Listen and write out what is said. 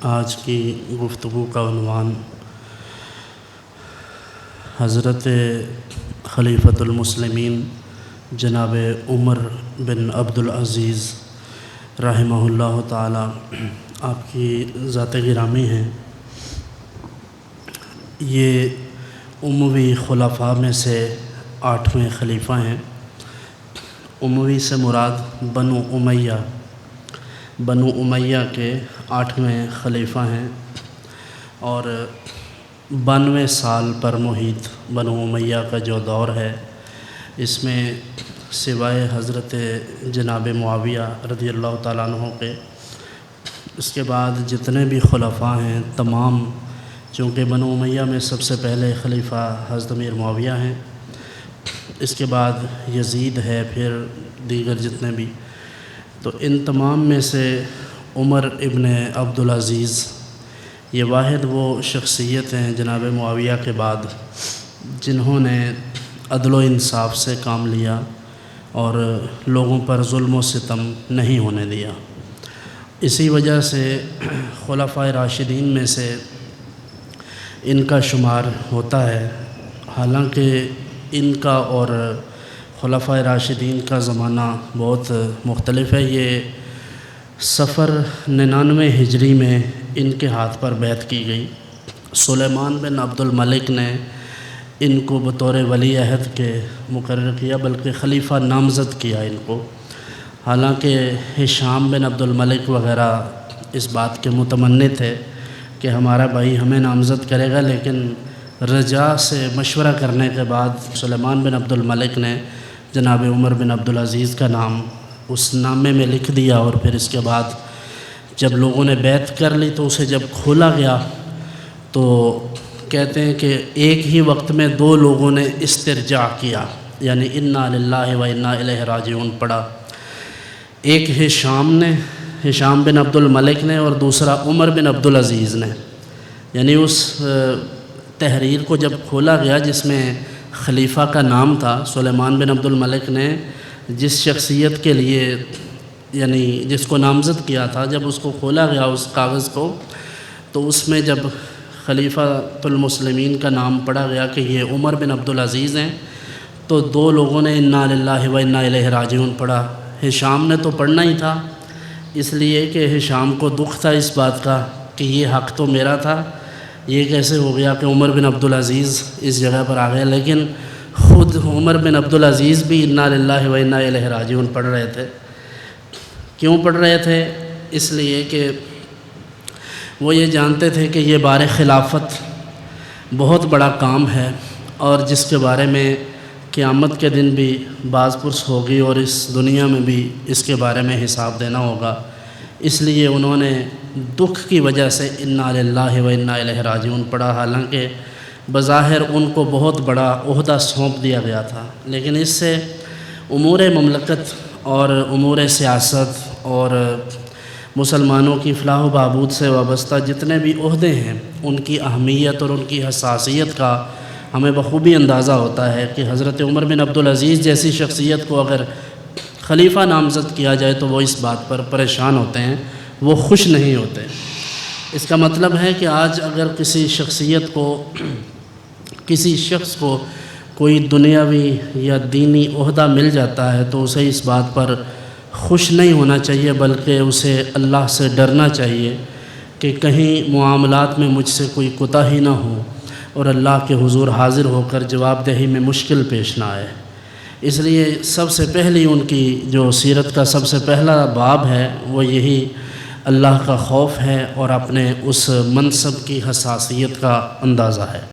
آج کی گفتگو کا عنوان حضرت خلیفۃ المسلمین جناب عمر بن عبدالعزیز رحمہ اللہ تعالی آپ کی ذات گرامی ہیں۔ یہ اموی خلفاء میں سے 8ویں خلیفہ ہیں۔ اموی سے مراد بنو امیہ کے 8ویں خلیفہ ہیں، اور 92 سال پر محیط بنو امیہ کا جو دور ہے، اس میں سوائے حضرت جناب معاویہ رضی اللہ تعالیٰ عنہ کے، اس کے بعد جتنے بھی خلفاء ہیں تمام، چونکہ بنو امیہ میں سب سے پہلے خلیفہ حضرت امیر معاویہ ہیں، اس کے بعد یزید ہے، پھر دیگر جتنے بھی، تو ان تمام میں سے عمر ابن عبدالعزیز یہ واحد وہ شخصیت ہیں جناب معاویہ کے بعد جنہوں نے عدل و انصاف سے کام لیا اور لوگوں پر ظلم و ستم نہیں ہونے دیا۔ اسی وجہ سے خلفائے راشدین میں سے ان کا شمار ہوتا ہے، حالانکہ ان کا اور خلفائے راشدین کا زمانہ بہت مختلف ہے۔ یہ صفر 99 ہجری میں ان کے ہاتھ پر بیعت کی گئی۔ سلیمان بن عبد الملک نے ان کو بطور ولی عہد کے مقرر کیا، بلکہ خلیفہ نامزد کیا ان کو، حالانکہ ہشام بن عبد الملک وغیرہ اس بات کے متمنی تھے کہ ہمارا بھائی ہمیں نامزد کرے گا، لیکن رجا سے مشورہ کرنے کے بعد سلیمان بن عبد الملک نے جناب عمر بن عبدالعزیز کا نام اس نامے میں لکھ دیا، اور پھر اس کے بعد جب لوگوں نے بیعت کر لی تو اسے جب کھولا گیا تو کہتے ہیں کہ ایک ہی وقت میں 2 لوگوں نے استرجاع کیا، یعنی انا للہ و انا الیہ راجعون پڑھا۔ ایک ہشام بن عبد الملک نے، اور دوسرا عمر بن عبدالعزیز نے، یعنی اس تحریر کو جب کھولا گیا جس میں خلیفہ کا نام تھا، سلیمان بن عبد الملک نے جس شخصیت کے لیے یعنی جس کو نامزد کیا تھا، جب اس کو کھولا گیا اس کاغذ کو، تو اس میں جب خلیفۃ المسلمین کا نام پڑھا گیا کہ یہ عمر بن عبدالعزیز ہیں، تو 2 لوگوں نے انا للہ و انا الیہ راجعون پڑھا۔ ہشام نے تو پڑھنا ہی تھا، اس لیے کہ ہشام کو دکھ تھا اس بات کا کہ یہ حق تو میرا تھا، یہ کیسے ہو گیا کہ عمر بن عبدالعزیز اس جگہ پر آ گیا۔ لیکن خود عمر بن عبدالعزیز بھی انا للہ و انا الیہ راجعون پڑھ رہے تھے۔ کیوں پڑھ رہے تھے؟ اس لیے کہ وہ یہ جانتے تھے کہ یہ بار خلافت بہت بڑا کام ہے، اور جس کے بارے میں قیامت کے دن بھی باز پرس ہوگی، اور اس دنیا میں بھی اس کے بارے میں حساب دینا ہوگا۔ اس لیے انہوں نے دکھ کی وجہ سے انا للہ و انا الیہ راجعون پڑھا، حالانکہ بظاہر ان کو بہت بڑا عہدہ سونپ دیا گیا تھا، لیکن اس سے امور مملکت اور امور سیاست اور مسلمانوں کی فلاح و بہبود سے وابستہ جتنے بھی عہدے ہیں، ان کی اہمیت اور ان کی حساسیت کا ہمیں بخوبی اندازہ ہوتا ہے کہ حضرت عمر بن عبدالعزیز جیسی شخصیت کو اگر خلیفہ نامزد کیا جائے تو وہ اس بات پر پریشان ہوتے ہیں، وہ خوش نہیں ہوتے۔ اس کا مطلب ہے کہ آج اگر کسی شخص کو کوئی دنیاوی یا دینی عہدہ مل جاتا ہے تو اسے اس بات پر خوش نہیں ہونا چاہیے، بلکہ اسے اللہ سے ڈرنا چاہیے کہ کہیں معاملات میں مجھ سے کوئی کوتاہی نہ ہو اور اللہ کے حضور حاضر ہو کر جواب دہی میں مشکل پیش نہ آئے۔ اس لیے سب سے پہلی ان کی جو سیرت کا سب سے پہلا باب ہے وہ یہی اللہ کا خوف ہے اور اپنے اس منصب کی حساسیت کا اندازہ ہے۔